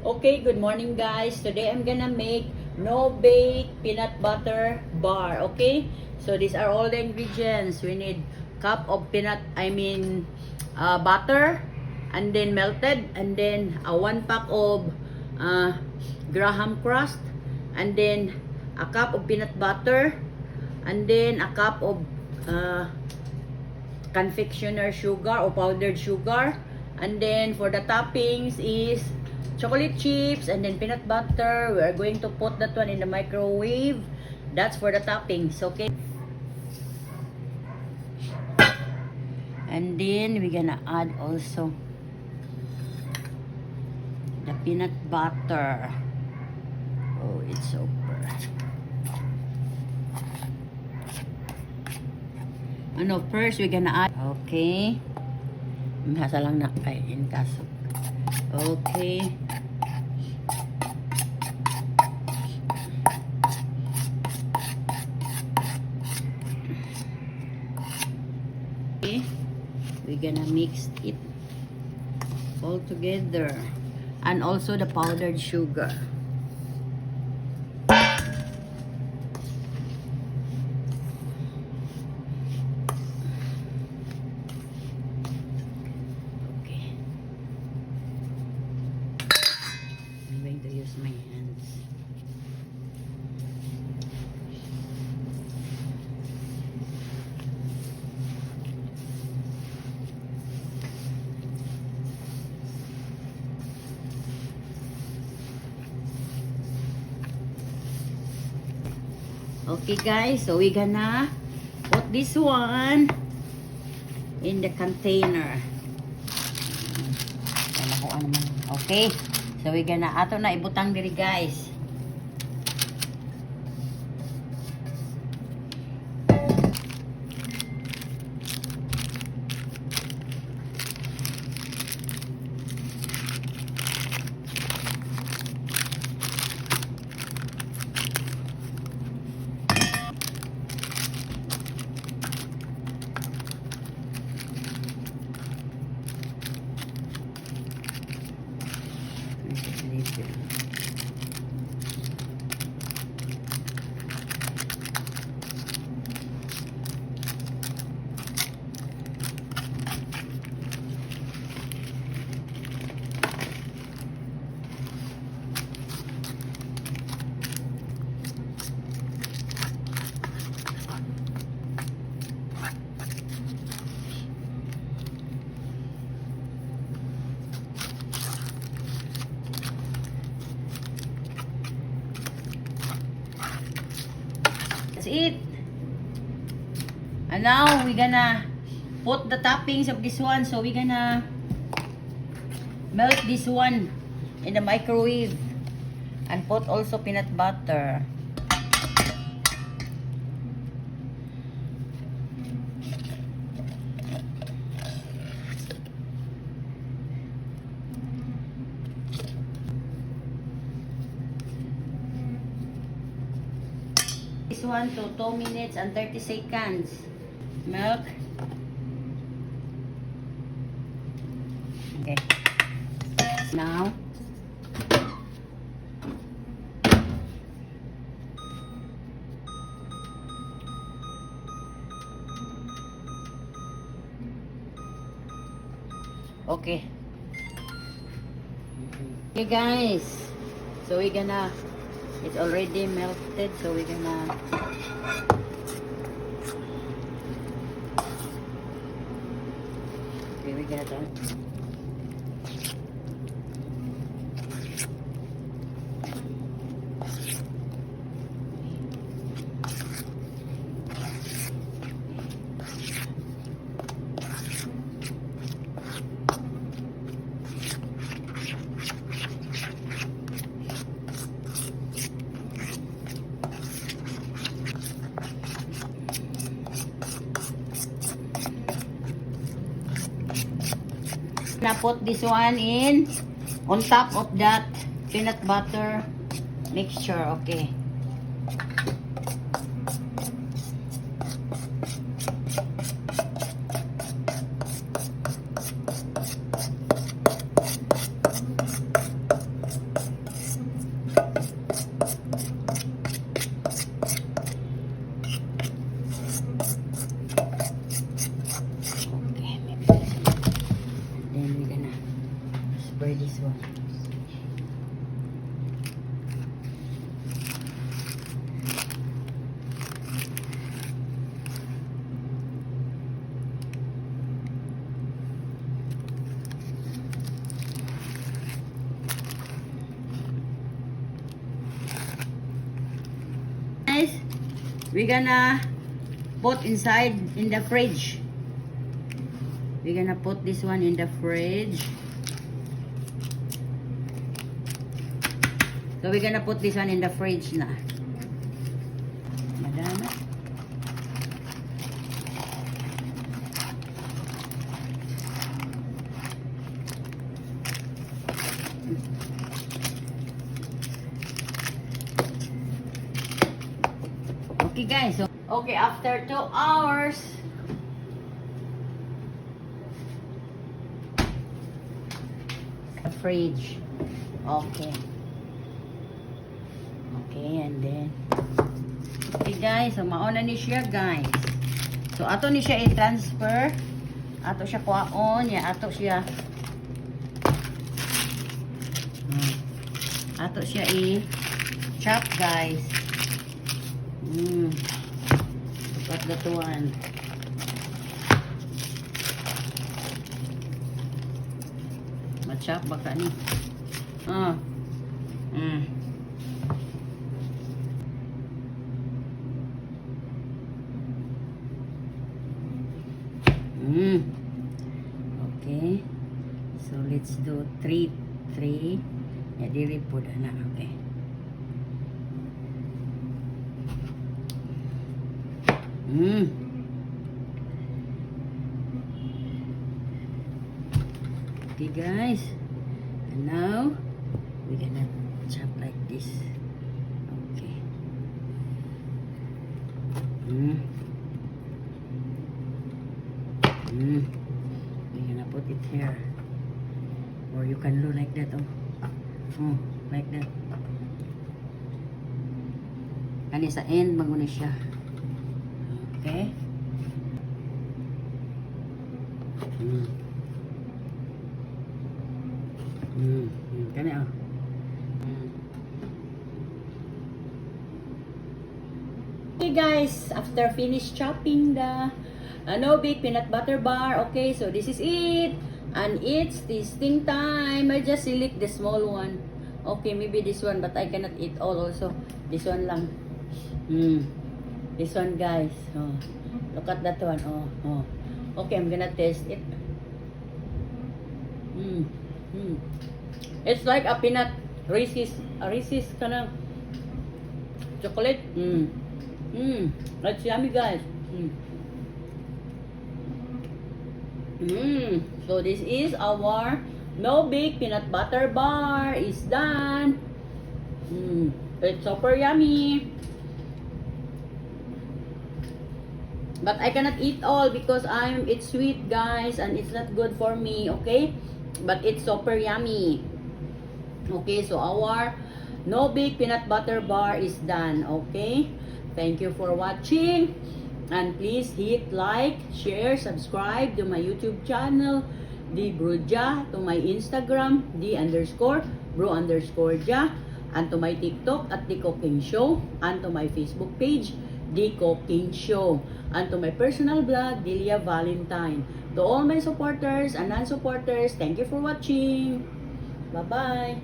Okay, good morning guys. Today I'm gonna make no-bake peanut butter bar. Okay, so these are all the ingredients. We need cup of butter, and then melted, and then 1 pack of graham crust, and then a cup of peanut butter, and then a cup of confectioner sugar or powdered sugar, and then for the toppings is chocolate chips and then peanut butter. We are going to put that one in the microwave. That's for the toppings, okay? And then we're gonna add also the peanut butter. Oh, it's super. First we're gonna add, okay. Masa lang na kainin kaso. Okay. Okay. We're gonna mix it all together. And also the powdered sugar. Use my hands. Okay guys, so we're gonna put this one in the container. Okay. So we gonna ato na ibutang diri guys. That's it. And now we're gonna put the toppings of this one. So we're gonna melt this one in the microwave and put also peanut butter. This one to 2 minutes and 30 seconds. Milk. Okay. Now, okay. Okay guys, so we're gonna, it's already melted, so we're gonna turn. Na put this one in on top of that peanut butter mixture. Okay. we're gonna put inside in the fridge. We're gonna put this one in the fridge. So we're gonna put this one in the fridge na. Madama. Okay guys, so okay, after 2 hours, the fridge. Okay. Okay, and then okay guys, so mauna ni siya guys. So ato ni siya i-transfer. Ato siya kuhaon, ya ato siya. Ato siya i-chop guys. Look at that one. Ma-chop baka ni. Okay. So let's do 3. Ya dili po na. Okay. Okay guys, and now we're gonna chop like this. Okay. We're gonna put it here, or you can do like that. Like that. Kani sa end maguna siya. Okay. Kani Okay guys, after finish chopping the no big peanut butter bar, okay, so this is it, and it's tasting time. I just select the small one. Okay, maybe this one, but I cannot eat all also. This one lang. This one guys. Look at that one. Okay, I'm gonna taste it. It's like a peanut Reese's kind chocolate. That's yummy guys. So this is our no big peanut butter bar is done. It's super yummy. But I cannot eat all because it's sweet guys and it's not good for me, okay? But it's super yummy. Okay, so our no big peanut butter bar is done, okay? Thank you for watching. And please hit like, share, subscribe to my YouTube channel, D Broja, to my Instagram, D_bro_ja, and to my TikTok at The Cooking Show, and to my Facebook page, The Cooking Show, and to my personal blog, Delia Valentine. To all my supporters and non-supporters, thank you for watching. Bye-bye.